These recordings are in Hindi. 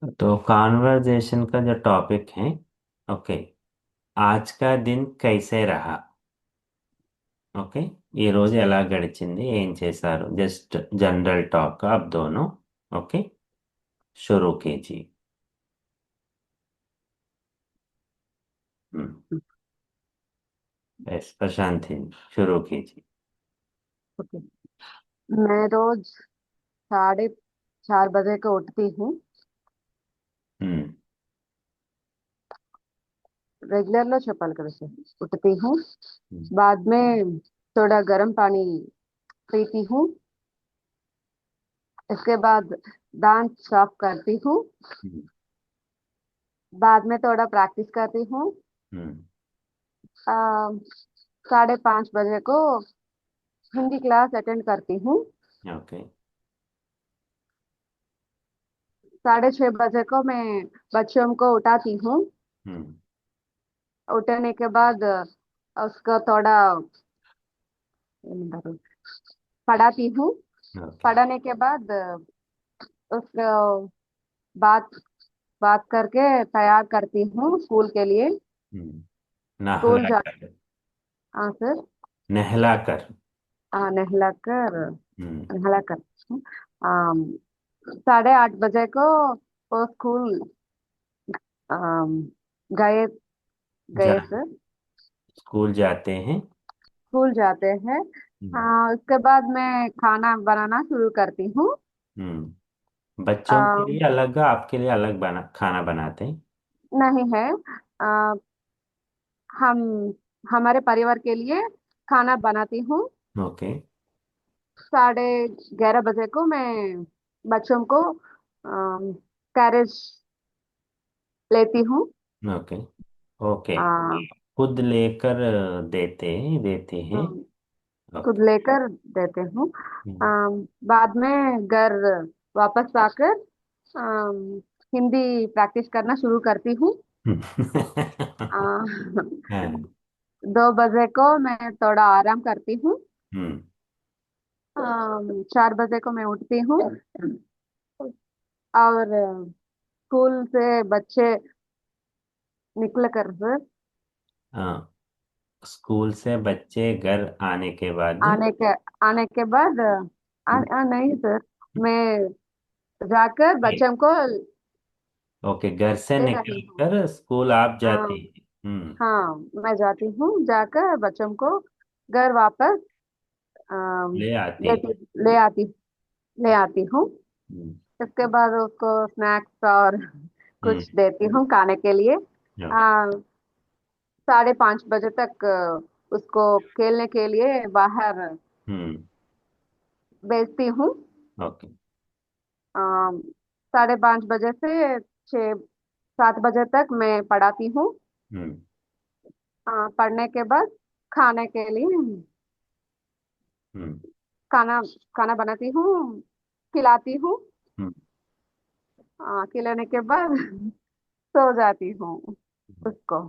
तो कॉन्वर्जेशन का जो टॉपिक है, ओके, आज का दिन कैसे रहा? ఓకే, ఈ రోజు ఎలా గడిచింది, ఏం చేశారు, జస్ట్ जनरल टॉक आप दोनों. ओके, शुरू कीजिए. हम्म. बस प्रशांत ही शुरू कीजिए. ओके। मैं रोज 4:30 बजे को उठती हूँ। हम्म. रेगुलर लो చెప్పాలి కదా सर। उठती हूँ। हम्म. बाद में थोड़ा गर्म पानी पीती हूँ। इसके बाद दांत साफ करती हूँ। हम्म. बाद में थोड़ा प्रैक्टिस करती हूँ। हम्म. 5:30 बजे को हिंदी क्लास अटेंड करती हूँ। ओके. 6:30 बजे को मैं बच्चों को उठाती हूँ। हम्म. उठने के बाद उसको थोड़ा पढ़ाती हूँ। ओके. पढ़ाने के बाद उसको बात बात करके तैयार करती हूँ स्कूल के लिए। हम्म. स्कूल नहला जा। कर. हाँ सर। नहला कर. हाँ नहलाकर। हम्म. नहलाकर। आम, 8:30 बजे को वो स्कूल आम, गए जा गए सर। स्कूल जाते हैं. स्कूल जाते हैं। हम्म. हाँ उसके बाद मैं खाना बनाना शुरू करती हूँ। बच्चों के आम, लिए अलग, आपके लिए अलग खाना बनाते हैं? नहीं है। आ, हम हमारे परिवार के लिए खाना बनाती हूँ। ओके. 11:30 बजे को मैं बच्चों को कैरेज लेती हूँ। ओके. ओके. आ, खुद लेकर देते हैं. अम, खुद ओके. लेकर देते हूँ। हम्म. बाद में घर वापस आकर अम, हिंदी प्रैक्टिस करना शुरू करती हूँ। आ, हाँ. 2 बजे को मैं थोड़ा आराम करती हूँ। हम्म. 4 बजे को मैं उठती हूँ। और स्कूल से बच्चे निकल कर हाँ. स्कूल से बच्चे घर आने के बाद. आने के आने के बाद नहीं सर। मैं जाकर बच्चों को ओके, घर से ले निकल रही हूँ। कर स्कूल आप जाते हाँ। हैं. हम्म. हाँ मैं जाती हूँ जाकर बच्चों को घर वापस अम, ले आते हैं. लेती ले आती ले आती हूँ। हम्म. इसके बाद उसको स्नैक्स और हम्म. कुछ देती हूँ खाने के लिए। ओके. 5:30 बजे तक उसको खेलने के लिए बाहर हम्म. भेजती हूँ। ओके. 5:30 बजे से 6-7 बजे तक मैं पढ़ाती हूँ। हम्म. पढ़ने के बाद खाने के लिए हम्म. खाना खाना बनाती हूँ। खिलाती हूँ। हम्म. खिलाने के बाद सो जाती हूँ उसको।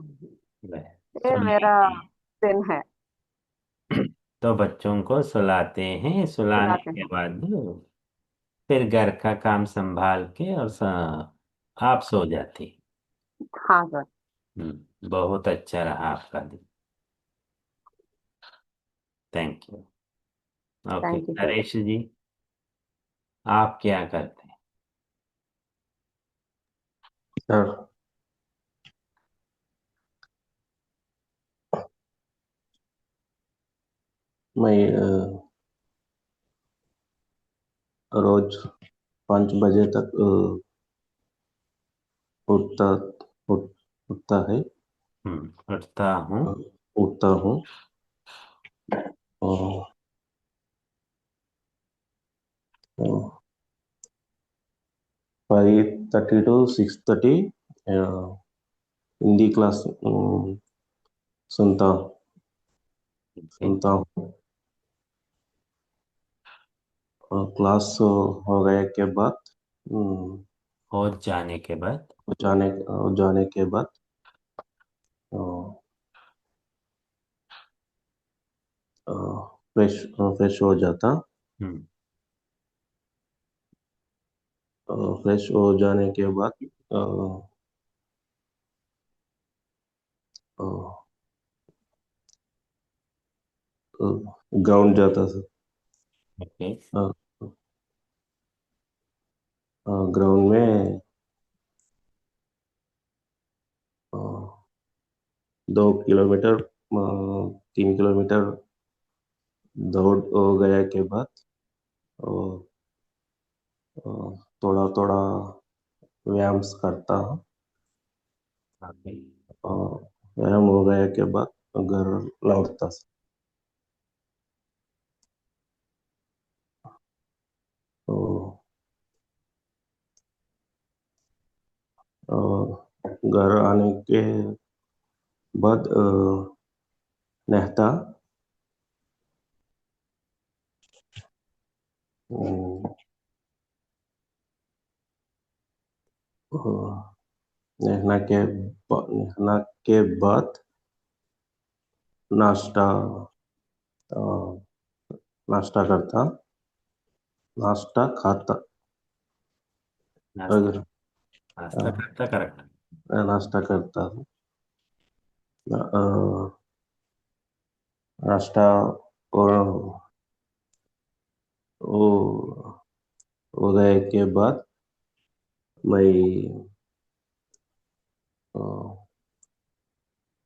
ले, ये मेरा सुलाते दिन है। हैं. तो बच्चों को सुलाते हैं, सुलाने खिलाते के हैं। बाद फिर घर का काम संभाल के और आप सो जाती. हाँ सर। बहुत अच्छा रहा आपका दिन. Thank you. Okay, thank you sir. Naresh ji, आप क्या करते हैं? सर, मैं रोज 5 बजे तक उठता उठ, उठता है। उठता हूँ. उठता हूँ और 5:30 to 6:30 हिंदी क्लास सुनता ओके. सुनता हूँ। और क्लास हो गए के बाद हो जाने के बाद. जाने के बाद फ्रेश फ्रेश हो जाता। हम्म. फ्रेश हो जाने के बाद ग्राउंड जाता था। ओके। ग्राउंड में अ, 2 किलोमीटर 3 किलोमीटर दौड़ हो गया के बाद अ, अ, थोड़ा थोड़ा व्यायाम करता हूँ। ओके। अ, व्यायाम हो गया के बाद घर लौटता था। तो अ, घर आने के बाद नहाता। अ, नहाना के बाद नाश्ता अ, नाश्ता करता। नाश्ता खाता। नाश्ता। अगर नाश्ता करता, करेक्ट। नाश्ता करता हूँ। अ, नाश्ता और वो हो गए के बाद मैं अ,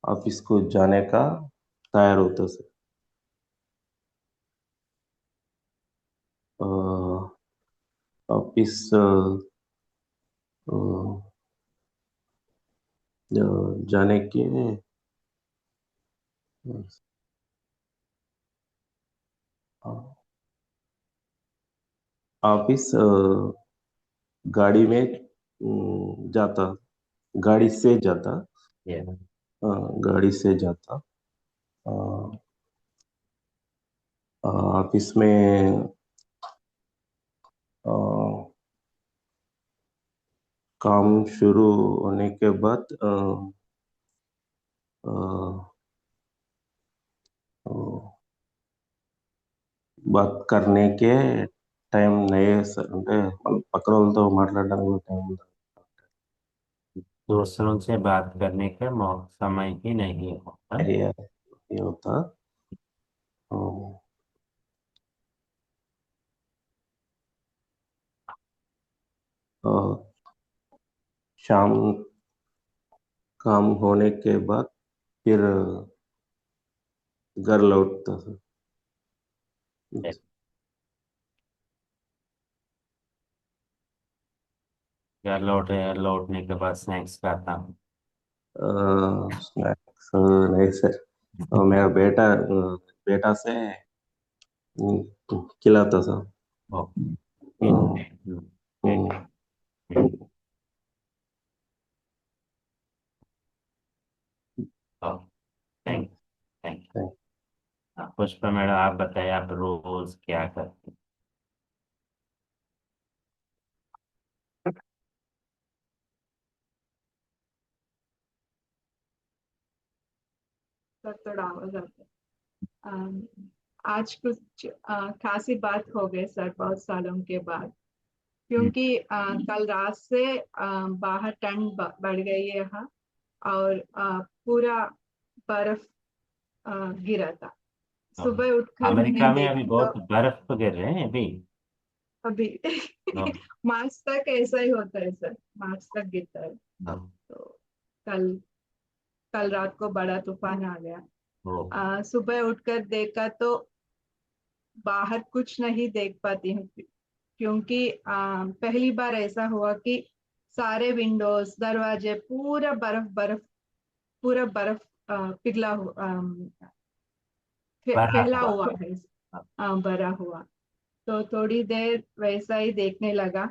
ऑफिस को जाने का तैयार होता से। अ, ऑफिस जाने के ऑफिस गाड़ी में जाता। गाड़ी से जाता। ये अ, गाड़ी से जाता। अ, ऑफिस में अ, काम शुरू होने के बाद अ, अ, बात करने के టైం అంటే పక్కన వాళ్ళతో మాట్లాడడానికి కూడా టైం ఉండదు. दूसरों से बात करने का समय ही नहीं होता। ये ये होता। अ, अ, शाम काम होने के बाद फिर घर लौटता था। घर लौटने के बाद स्नैक्स खाता हूँ। स्नैक्स नहीं सर। मेरा बेटा बेटा से खिलाता था। ओके। अ, अ, थैंक थैंक पुष्पा मैडम, आप बताइए, आप रोज क्या करते सर थोड़ा आवाज आता है। आज कुछ खासी बात हो गई सर, बहुत सालों के बाद। हैं? क्योंकि कल रात से बाहर ठंड बढ़ गई है यहाँ। और पूरा बर्फ गिरा था। सुबह उठकर मैंने अमेरिका में अभी देखा तो बहुत बर्फ गिर रहे हैं अभी। अभी नो, मार्च तक ऐसा ही होता है सर, मार्च तक गिरता है। नो, तो कल कल रात को बड़ा तूफान आ गया। वो सुबह उठकर देखा तो बाहर कुछ नहीं देख पाती हूँ। क्योंकि पहली बार ऐसा हुआ कि सारे विंडोज दरवाजे पूरा बर्फ बर्फ, पूरा बर्फ पिघला हुआ, भरा फैला हुआ। हुआ है, भरा हुआ। तो थोड़ी देर वैसा ही देखने लगा,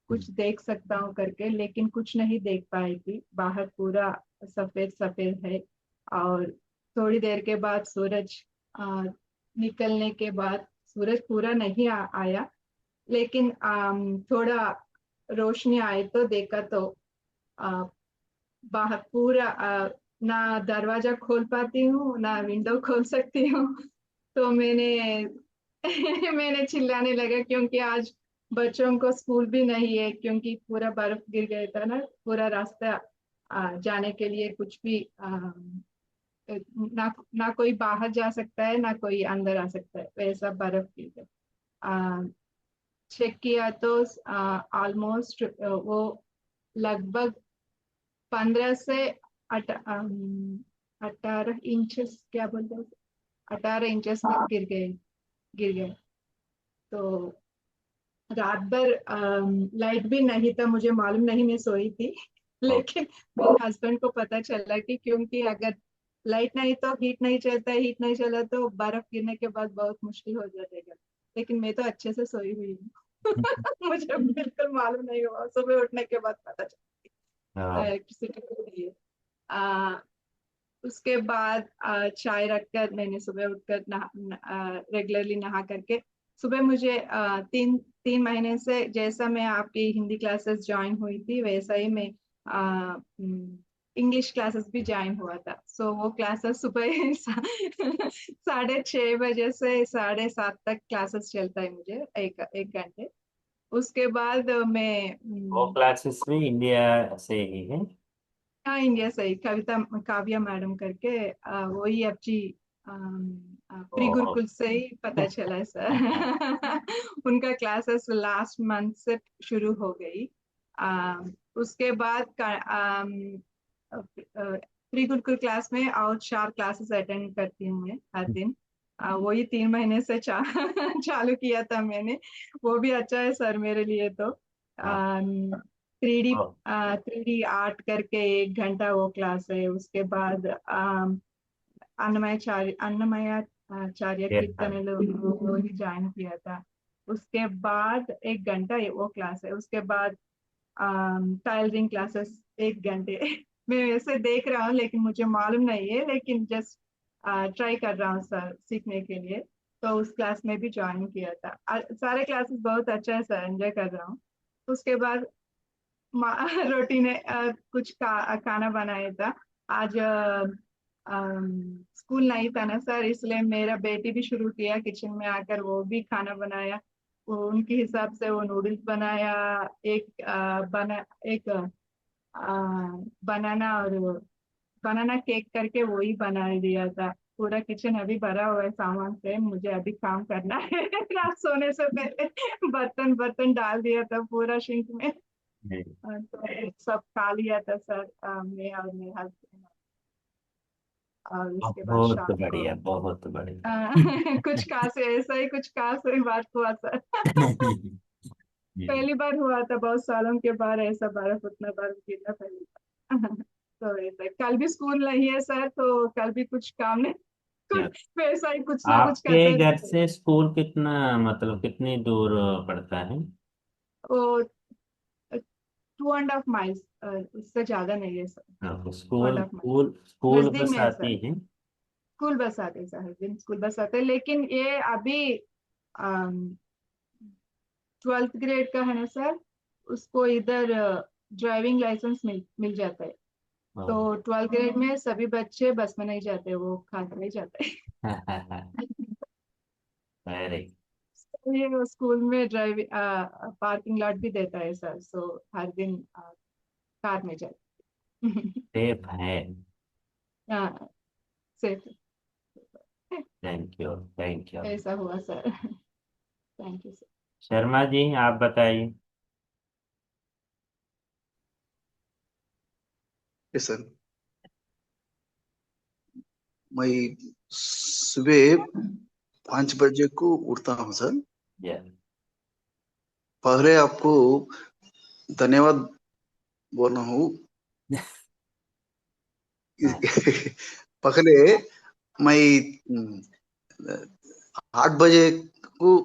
कुछ देख सकता हूँ करके, लेकिन कुछ नहीं देख पाई थी। बाहर पूरा सफेद सफेद है। और थोड़ी देर के बाद सूरज निकलने के बाद, सूरज पूरा नहीं आया, लेकिन थोड़ा रोशनी आई तो देखा तो आ, बाहर पूरा ना दरवाजा खोल पाती हूँ ना विंडो खोल सकती हूँ। तो मैंने मैंने चिल्लाने लगा, क्योंकि आज बच्चों को स्कूल भी नहीं है क्योंकि पूरा बर्फ गिर गया था ना, पूरा रास्ता जाने के लिए कुछ भी ना ना कोई बाहर जा सकता है ना कोई अंदर आ सकता है, वैसा बर्फ गिर गया। चेक किया तो ऑलमोस्ट वो लगभग 15 से 18 इंचेस, क्या बोलते हैं, 18 इंचेस तक गिर गए। तो रात भर लाइट भी नहीं था, मुझे मालूम नहीं, मैं सोई थी। लेकिन मेरे हस्बैंड को पता चला कि क्योंकि अगर लाइट नहीं तो हीट नहीं चलता है, हीट नहीं चला तो बर्फ गिरने के बाद बहुत मुश्किल हो जाएगा। लेकिन मैं तो अच्छे से सोई हुई हूँ। मुझे बिल्कुल मालूम नहीं हुआ, सुबह उठने के बाद पता चला हाँ। इलेक्ट्रिसिटी नहीं है। आ, उसके बाद चाय रखकर मैंने सुबह उठकर रेगुलरली नहा करके, सुबह मुझे 3 महीने से जैसा मैं आपकी हिंदी क्लासेस ज्वाइन हुई थी वैसा ही मैं इंग्लिश क्लासेस भी ज्वाइन हुआ था। सो वो क्लासेस सुबह 6:30 बजे से 7:30 तक क्लासेस चलता है मुझे, एक एक घंटे। उसके बाद मैं वो क्लासेस भी इंडिया से ही है? हाँ, इंडिया से ही कविता काव्या मैडम करके, वही अब जी प्री ओ। गुरुकुल से ही पता चला है सर। उनका क्लासेस लास्ट मंथ से शुरू हो गई। उसके बाद प्री गुरुकुल क्लास में और 4 क्लासेस अटेंड करती हूँ मैं हर दिन। वही 3 महीने से चालू किया था मैंने। वो भी अच्छा है सर मेरे लिए तो। हाँ। 3D ओ, 3D आर्ट करके 1 घंटा वो क्लास है। उसके बाद अन्नमयाचार्य कीर्तन। कीर्तनలు वो ही ज्वाइन किया था। उसके बाद 1 घंटा वो क्लास है। उसके बाद टाइलरिंग क्लासेस 1 घंटे। मैं वैसे देख रहा हूँ लेकिन मुझे मालूम नहीं है, लेकिन जस्ट ट्राई कर रहा हूँ सर सीखने के लिए। तो उस क्लास में भी ज्वाइन किया था। सारे क्लासेस बहुत अच्छा है सर, एंजॉय कर रहा हूँ। उसके बाद रोटी ने कुछ खाना बनाया था आज। स्कूल नहीं था ना सर, इसलिए मेरा बेटी भी शुरू किया किचन में आकर, वो भी खाना बनाया। वो उनके हिसाब से वो नूडल्स बनाया। एक एक बनाना और बनाना केक करके वो ही बना दिया था। पूरा किचन अभी भरा हुआ है सामान से, मुझे अभी काम करना है। रात सोने से पहले बर्तन बर्तन डाल दिया था पूरा सिंक में। जी। तो सब खा लिया था सर, मैं और मेरे हस्बैंड। और उसके बाद बहुत शाम को बढ़िया, बहुत बढ़िया। कुछ खास ऐसा ही कुछ खास ही बात हुआ सर। जी। पहली बार हुआ था बहुत सालों के बाद ऐसा बर्फ, उतना बर्फ गिरना पहली बार। तो ऐसा कल भी स्कूल नहीं है सर, तो कल भी कुछ काम नहीं, क्या? कुछ वैसा ही कुछ ना कुछ आपके करते घर रहते। से स्कूल कितना, मतलब कितनी दूर पड़ता है? वो 2.5 माइल्स, उससे ज्यादा नहीं है सर। हाँ, two and school half school mile school नजदीक बस में है सर। आती है? स्कूल बस आते हैं सर, दिन स्कूल बस आते हैं, लेकिन ये अभी 12th ग्रेड का है ना सर, उसको इधर ड्राइविंग लाइसेंस मिल जाता है। तो 12th ग्रेड में सभी बच्चे बस में नहीं जाते, वो कार में ही जाते हैं। अरे। तो ये वो स्कूल में ड्राइविंग पार्किंग लॉट भी देता है सर, सो हर दिन कार में जाते हैं। सेफ है। हाँ, safe. Thank you, thank you. ऐसा हुआ sir. Thank you sir. Sharma ji, आप बताइए। Yes sir. मैं सुबह 5 बजे को उठता हूँ सर। या। पहले आपको धन्यवाद बोलना हूँ। हाँ। पहले मैं 8 बजे को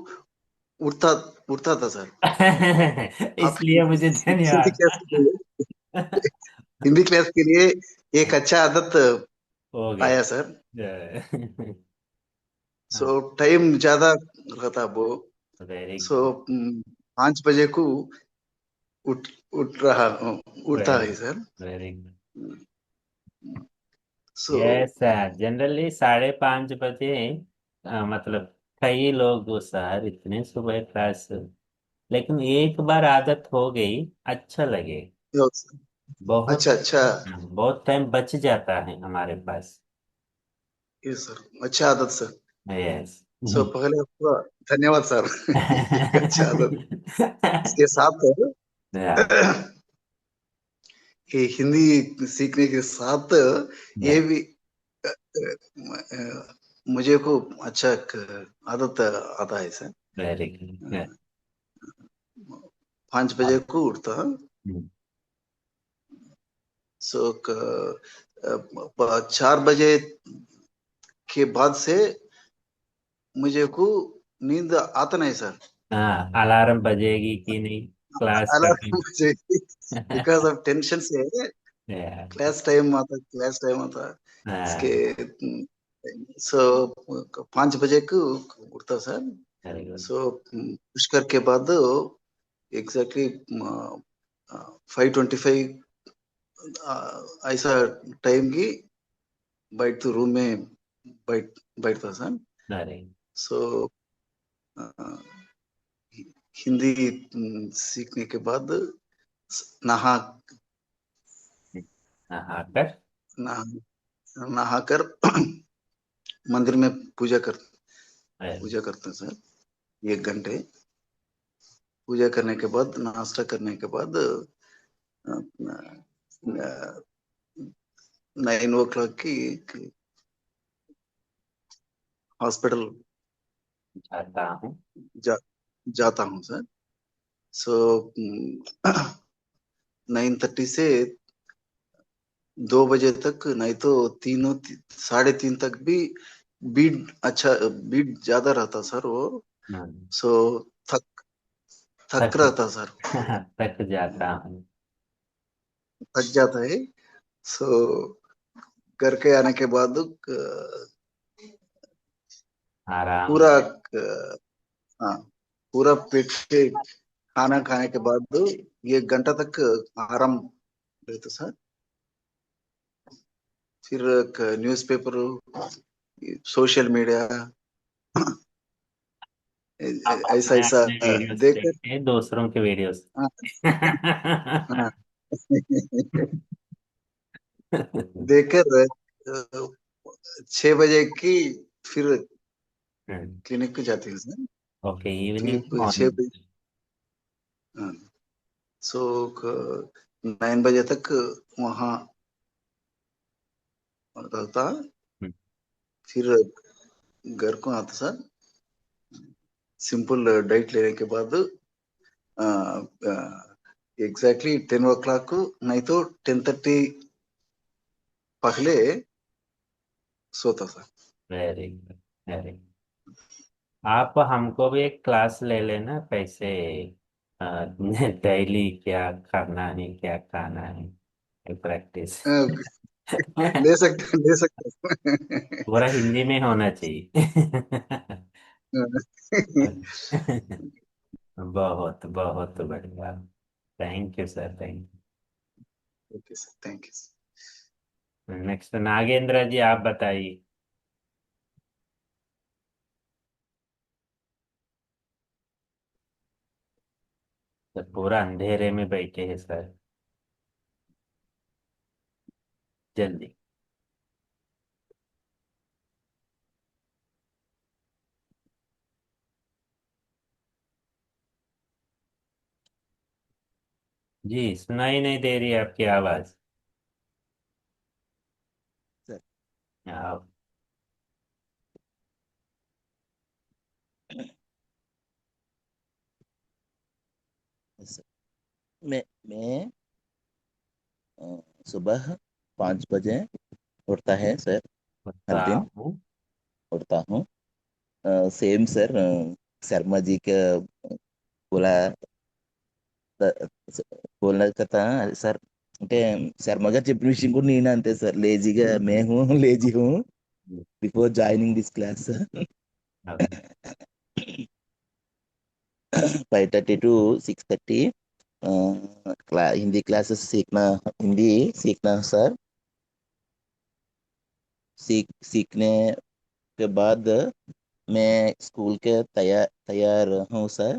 उठता उठता था सर। आपकी इसलिए मुझे हिंदी धन्यवाद। क्लास के लिए, हिंदी क्लास के लिए एक अच्छा आदत हो गया। पाया सर। सो हाँ। टाइम ज्यादा रहता वो। Very so good. 5 बजे को उठ उठ रहा उठता वेरी है sir. Very good. So yes sir, generally 5:30 बजे, मतलब कई लोग, सर इतने सुबह क्लास लेकिन एक बार आदत हो गई, अच्छा लगे। बहुत अच्छा अच्छा। बहुत टाइम बच जाता है हमारे पास। ये सर अच्छा आदत सर। यस। सो पहले आपका धन्यवाद सर। एक अच्छा आदत इसके साथ या ये हिंदी सीखने के साथ या ये भी मुझे को अच्छा आदत आता है सर। Very good. 5 बजे को उठता। हम्म। सो 4 बजे के बाद से मुझे को नींद आता नहीं सर। हाँ, अलार्म बजेगी कि नहीं क्लास का अलार्म टाइम। बजेगी बिकॉज ऑफ टेंशन से क्लास टाइम आता है इसके। सो 5 बजे को उठता sir. Very good. So Pushkar के बाद एग्जैक्टली 5:25 ऐसा टाइम की बैठ तो रूम में बैठता सर। वेरी सो हिंदी सीखने के बाद नहा नहाकर। नहा नहाकर मंदिर में वेरी पूजा करते हैं सर 1 घंटे। पूजा करने के बाद नाश्ता करने के बाद 9 o'clock की हॉस्पिटल जाता हूँ। जा, जाता हूँ सर। सो 9:30 से 2 बजे तक नहीं तो 3:30 तक भी बीट ज्यादा रहता सर वो। हम्म, सो थक थक थक रहता सर। थक जाता हूँ। थक जाता है। सो घर के आने के बाद आराम। पूरा हाँ पूरा पेट के खाना खाने के बाद 1 घंटा तक आराम रहता सर। फिर न्यूज़पेपर सोशल मीडिया ऐसा अपने ऐसा अपने वीडियोस देखकर देखते हैं, दूसरों के वीडियोस। हाँ हाँ देखकर 6 बजे की फिर क्लिनिक पे जाती है सर। ओके, इवनिंग क्लिनिक पे 6 बजे। मॉर्निंग। हाँ। सो 9 बजे तक वहाँ रहता। फिर घर को आता सर। सिंपल डाइट लेने के बाद एग्जैक्टली 10 o'clock नहीं तो 10:30 पहले सोता सर। Very good. वेरी। आप हमको भी एक क्लास ले लेना कैसे डेली क्या करना है, क्या खाना है, प्रैक्टिस। ले सकते पूरा हिंदी में होना चाहिए। बहुत बहुत बढ़िया। Thank you sir, thank okay sir thank you. You. Next Nagendra ji, आप बताइए। सर पूरा अंधेरे में बैठे हैं सर, जल्दी। जी, सुनाई नहीं दे रही आपकी आवाज। सर आप। सर, मैं सुबह 5 बजे उठता है सर। हर बता दिन हूँ। उठता हूँ। Same sir. शर्मा जी का बोला बोलना कहता सर అంటే శర్మ గారు చెప్పిన విషయం కూడా నేను అంతే సార్ లేజీగా మేము లేజీ हूँ before joining this class 5:30 to 6:30 Hindi classes सीखना हिंदी सीखना सर। सीखने के बाद मैं स्कूल के तैयार हूँ सर।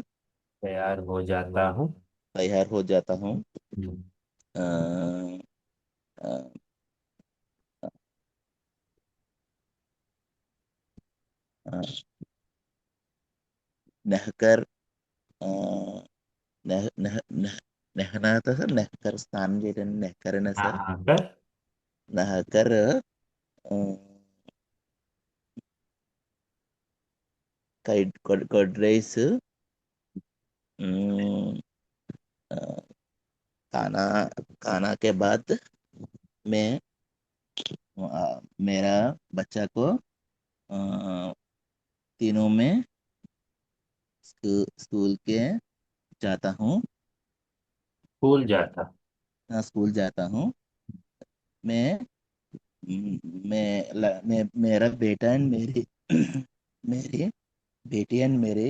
तैयार हो जाता हूँ। तैयार हो जाता हूँ। हम्म, अ, अ, अ, नहकर अ, नह नह नह नहना था सर, नहकर स्नान చేయడం नहकर सर। नहा कर। नहकर कर्ड राइस, खाना खाना के बाद मैं मेरा बच्चा को तीनों में स्कूल के जाता हूँ। स्कूल जाता। स्कूल जाता हूँ। मैं मेरा बेटा एंड मेरी मेरी बेटी एंड मेरे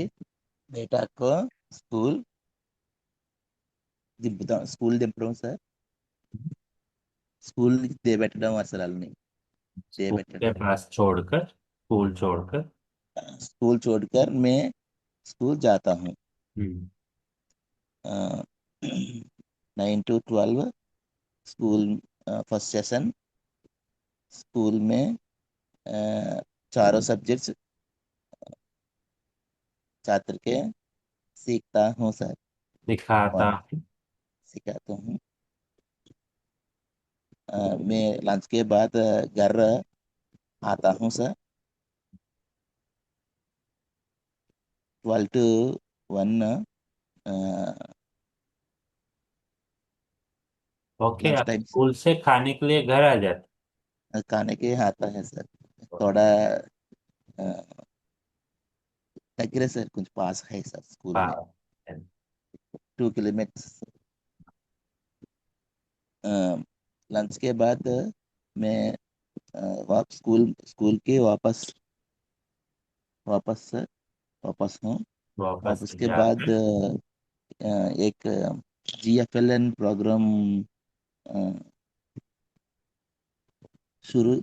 बेटा को स्कूल స్కూల్ దింపడం సార్, స్కూల్ దిగబెట్టడం అసలు स्कूल के దిగబెట్టడం पास छोड़कर, स्कूल छोड़कर। स्कूल छोड़कर मैं स्कूल जाता हूँ। हम्म, 9 to 12 school, first session school में चारों सब्जेक्ट्स छात्र के सीखता हूँ सर। दिखाता और हूँ। सिखाता हूँ। मैं लंच के बाद घर आता हूँ सर। 12 to 1 ओके, लंच आप टाइम स्कूल से खाने के लिए घर आ जाते। खाने के आता है सर। थोड़ा దగ్గరే సార్, కొంచెం పాస్ है सर स्कूल में हाँ। 2 किलोमीटर। लंच के बाद मैं स्कूल स्कूल के वापस वापस वापस हूँ। और वापस उसके बाद जाकर। एक GFLN प्रोग्राम शुरू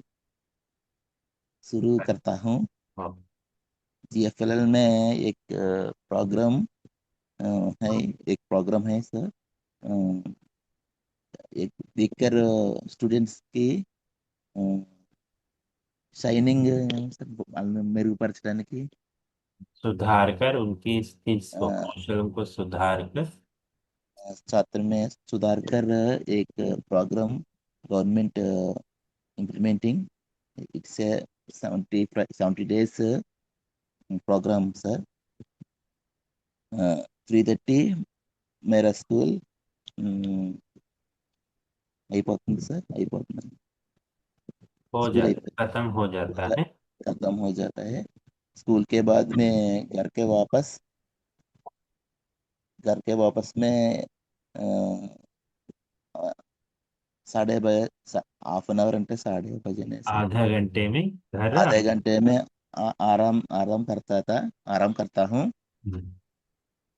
शुरू करता हूँ। हाँ, GFLN में एक प्रोग्राम है, एक प्रोग्राम है सर। एक देखकर स्टूडेंट्स की షైనింగ్ వాళ్ళని మెరుగుపరచడానికి सुधार कर उनकी स्किल्स को, अ, कौशलों को सुधार कर। छात्र में सुधार कर एक program government implementing, it's 70 days program sir. 3:30 मेरा स्कूल అయిపోతుంది సార్, అయిపోతుంది। हो स्कूल जाता, అయిపోతుంది, खत्म हो जाता है। खत्म हो जाता है। स्कूल के बाद में घर के वापस घर के वापस में अ, साढ़े बजे, हाफ एन आवर అంటే 8:30 सर। आधा घंटे में घर आधे घंटे में आराम आराम करता था, आराम करता हूँ। हम्म,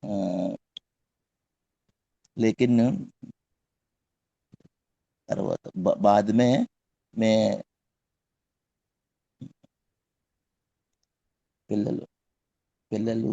अ, लेकिन తర్వాత बाद में मैं పిల్లలు పిల్లలు